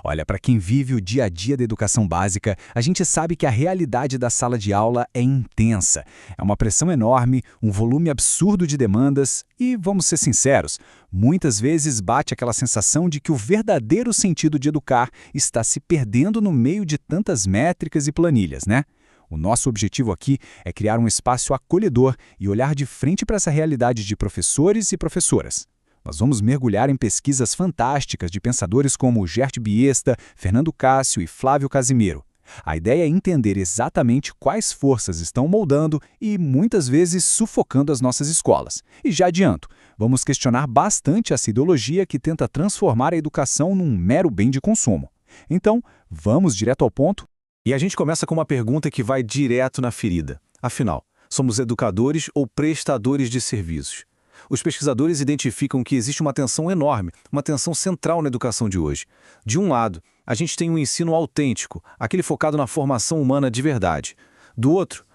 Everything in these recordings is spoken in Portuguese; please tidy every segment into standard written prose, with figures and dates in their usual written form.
Olha, para quem vive o dia a dia da educação básica, a gente sabe que a realidade da sala de aula é intensa. É uma pressão enorme, um volume absurdo de demandas e, vamos ser sinceros, muitas vezes bate aquela sensação de que o verdadeiro sentido de educar está se perdendo no meio de tantas métricas e planilhas, né? O nosso objetivo aqui é criar um espaço acolhedor e olhar de frente para essa realidade de professores e professoras. Nós vamos mergulhar em pesquisas fantásticas de pensadores como Gert Biesta, Fernando Cássio e Flávio Casimiro. A ideia é entender exatamente quais forças estão moldando e, muitas vezes, sufocando as nossas escolas. E já adianto, vamos questionar bastante essa ideologia que tenta transformar a educação num mero bem de consumo. Então, vamos direto ao ponto? E a gente começa com uma pergunta que vai direto na ferida. Afinal, somos educadores ou prestadores de serviços? Os pesquisadores identificam que existe uma tensão enorme, uma tensão central na educação de hoje. De um lado, a gente tem um ensino autêntico, aquele focado na formação humana de verdade. Do outro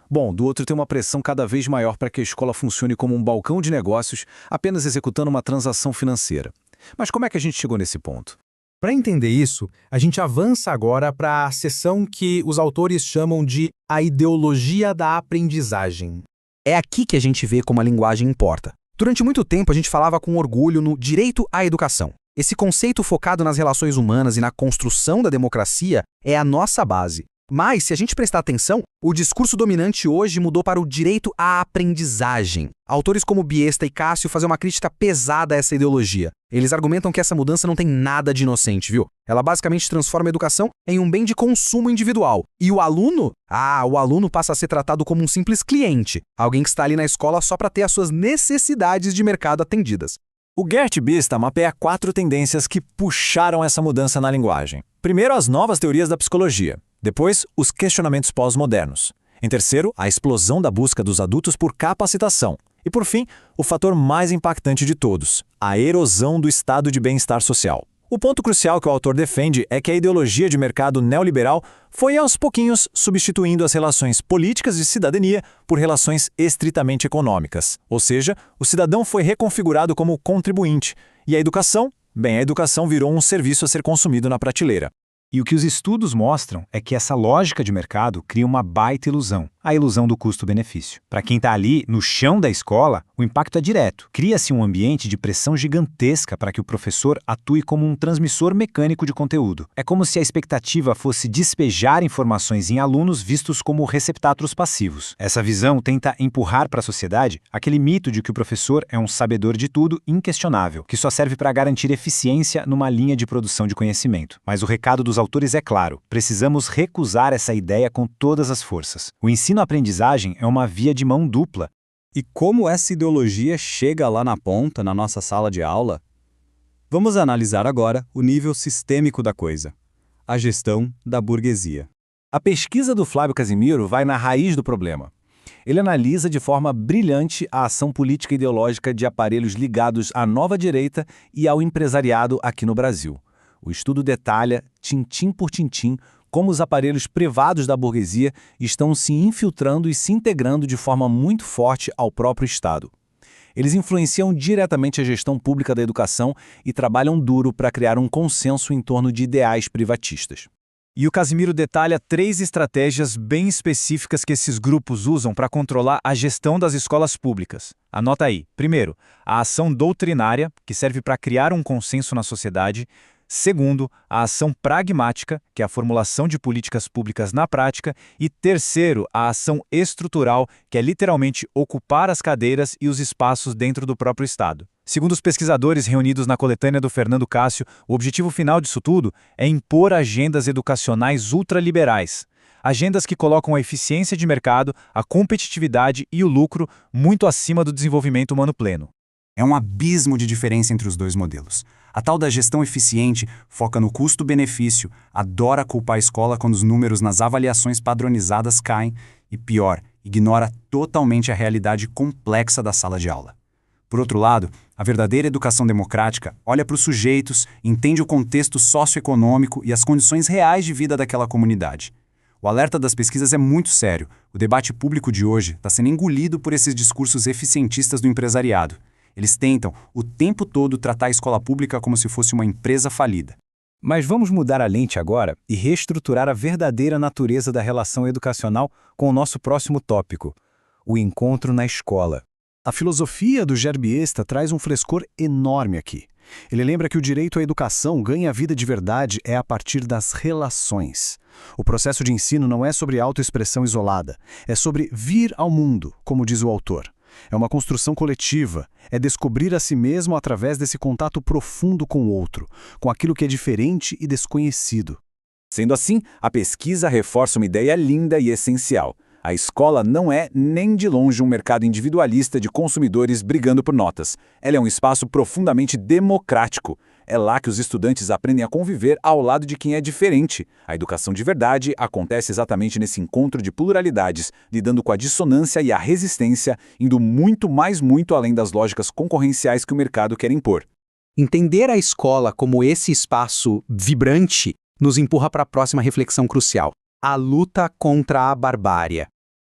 tem uma pressão cada vez maior para que a escola funcione como um balcão de negócios, apenas executando uma transação financeira. Mas como é que a gente chegou nesse ponto? Para entender isso, a gente avança agora para a seção que os autores chamam de a ideologia da aprendizagem. É aqui que a gente vê como a linguagem importa. Durante muito tempo, a gente falava com orgulho no direito à educação. Esse conceito focado nas relações humanas e na construção da democracia é a nossa base. Mas, se a gente prestar atenção, o discurso dominante hoje mudou para o direito à aprendizagem. Autores como Biesta e Cássio fazem uma crítica pesada a essa ideologia. Eles argumentam que essa mudança não tem nada de inocente, viu? Ela basicamente transforma a educação em um bem de consumo individual. E o aluno? O aluno passa a ser tratado como um simples cliente, alguém que está ali na escola só para ter as suas necessidades de mercado atendidas. O Gert Biesta mapeia 4 tendências que puxaram essa mudança na linguagem. Primeiro, as novas teorias da psicologia. Depois, os questionamentos pós-modernos. Em terceiro, a explosão da busca dos adultos por capacitação. E, por fim, o fator mais impactante de todos, a erosão do estado de bem-estar social. O ponto crucial que o autor defende é que a ideologia de mercado neoliberal foi, aos pouquinhos, substituindo as relações políticas de cidadania por relações estritamente econômicas. Ou seja, o cidadão foi reconfigurado como contribuinte. E a educação? Bem, a educação virou um serviço a ser consumido na prateleira. E o que os estudos mostram é que essa lógica de mercado cria uma baita ilusão, a ilusão do custo-benefício. Para quem está ali, no chão da escola, o impacto é direto. Cria-se um ambiente de pressão gigantesca para que o professor atue como um transmissor mecânico de conteúdo. É como se a expectativa fosse despejar informações em alunos vistos como receptáculos passivos. Essa visão tenta empurrar para a sociedade aquele mito de que o professor é um sabedor de tudo inquestionável, que só serve para garantir eficiência numa linha de produção de conhecimento. Mas o recado dos autores é claro, precisamos recusar essa ideia com todas as forças. O ensino-aprendizagem é uma via de mão dupla. E como essa ideologia chega lá na ponta, na nossa sala de aula? Vamos analisar agora o nível sistêmico da coisa, a gestão da burguesia. A pesquisa do Flávio Casimiro vai na raiz do problema. Ele analisa de forma brilhante a ação política e ideológica de aparelhos ligados à nova direita e ao empresariado aqui no Brasil. O estudo detalha, tintim por tintim, como os aparelhos privados da burguesia estão se infiltrando e se integrando de forma muito forte ao próprio Estado. Eles influenciam diretamente a gestão pública da educação e trabalham duro para criar um consenso em torno de ideais privatistas. E o Casimiro detalha 3 estratégias bem específicas que esses grupos usam para controlar a gestão das escolas públicas. Anota aí. Primeiro, a ação doutrinária, que serve para criar um consenso na sociedade. Segundo, a ação pragmática, que é a formulação de políticas públicas na prática. E terceiro, a ação estrutural, que é literalmente ocupar as cadeiras e os espaços dentro do próprio Estado. Segundo os pesquisadores reunidos na coletânea do Fernando Cássio, o objetivo final disso tudo é impor agendas educacionais ultraliberais. Agendas que colocam a eficiência de mercado, a competitividade e o lucro muito acima do desenvolvimento humano pleno. É um abismo de diferença entre os dois modelos. A tal da gestão eficiente foca no custo-benefício, adora culpar a escola quando os números nas avaliações padronizadas caem e, pior, ignora totalmente a realidade complexa da sala de aula. Por outro lado, a verdadeira educação democrática olha para os sujeitos, entende o contexto socioeconômico e as condições reais de vida daquela comunidade. O alerta das pesquisas é muito sério. O debate público de hoje está sendo engolido por esses discursos eficientistas do empresariado. Eles tentam, o tempo todo, tratar a escola pública como se fosse uma empresa falida. Mas vamos mudar a lente agora e reestruturar a verdadeira natureza da relação educacional com o nosso próximo tópico, o encontro na escola. A filosofia do Gerbiesta traz um frescor enorme aqui. Ele lembra que o direito à educação ganha vida de verdade a partir das relações. O processo de ensino não é sobre autoexpressão isolada, é sobre vir ao mundo, como diz o autor. É uma construção coletiva, é descobrir a si mesmo através desse contato profundo com o outro, com aquilo que é diferente e desconhecido. Sendo assim, a pesquisa reforça uma ideia linda e essencial. A escola não é, nem de longe, um mercado individualista de consumidores brigando por notas. Ela é um espaço profundamente democrático. É lá que os estudantes aprendem a conviver ao lado de quem é diferente. A educação de verdade acontece exatamente nesse encontro de pluralidades, lidando com a dissonância e a resistência, indo muito além das lógicas concorrenciais que o mercado quer impor. Entender a escola como esse espaço vibrante nos empurra para a próxima reflexão crucial: a luta contra a barbárie.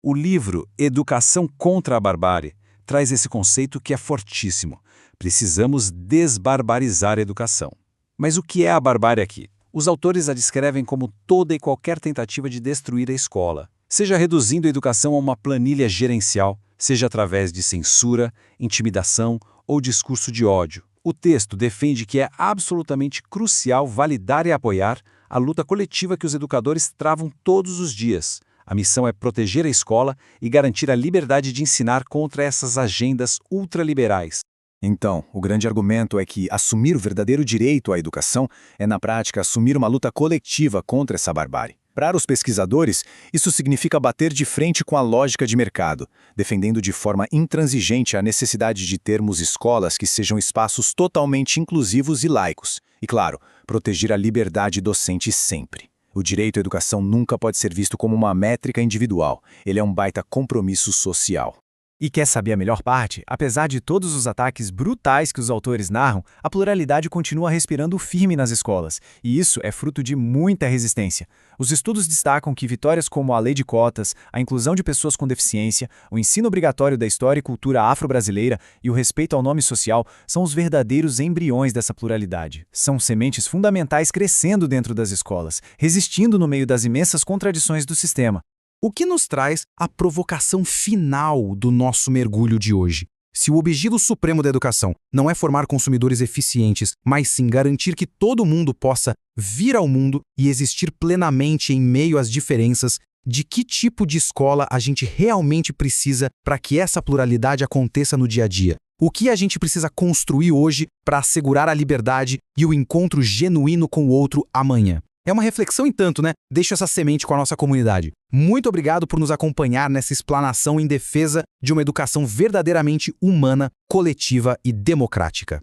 O livro Educação contra a Barbárie traz esse conceito que é fortíssimo. Precisamos desbarbarizar a educação. Mas o que é a barbárie aqui? Os autores a descrevem como toda e qualquer tentativa de destruir a escola, seja reduzindo a educação a uma planilha gerencial, seja através de censura, intimidação ou discurso de ódio. O texto defende que é absolutamente crucial validar e apoiar a luta coletiva que os educadores travam todos os dias. A missão é proteger a escola e garantir a liberdade de ensinar contra essas agendas ultraliberais. Então, o grande argumento é que assumir o verdadeiro direito à educação é, na prática, assumir uma luta coletiva contra essa barbárie. Para os pesquisadores, isso significa bater de frente com a lógica de mercado, defendendo de forma intransigente a necessidade de termos escolas que sejam espaços totalmente inclusivos e laicos. E, claro, proteger a liberdade docente sempre. O direito à educação nunca pode ser visto como uma métrica individual. Ele é um baita compromisso social. E quer saber a melhor parte? Apesar de todos os ataques brutais que os autores narram, a pluralidade continua respirando firme nas escolas, e isso é fruto de muita resistência. Os estudos destacam que vitórias como a lei de cotas, a inclusão de pessoas com deficiência, o ensino obrigatório da história e cultura afro-brasileira e o respeito ao nome social são os verdadeiros embriões dessa pluralidade. São sementes fundamentais crescendo dentro das escolas, resistindo no meio das imensas contradições do sistema. O que nos traz a provocação final do nosso mergulho de hoje. Se o objetivo supremo da educação não é formar consumidores eficientes, mas sim garantir que todo mundo possa vir ao mundo e existir plenamente em meio às diferenças, de que tipo de escola a gente realmente precisa para que essa pluralidade aconteça no dia a dia? O que a gente precisa construir hoje para assegurar a liberdade e o encontro genuíno com o outro amanhã? É uma reflexão em tanto, né? Deixo essa semente com a nossa comunidade. Muito obrigado por nos acompanhar nessa explanação em defesa de uma educação verdadeiramente humana, coletiva e democrática.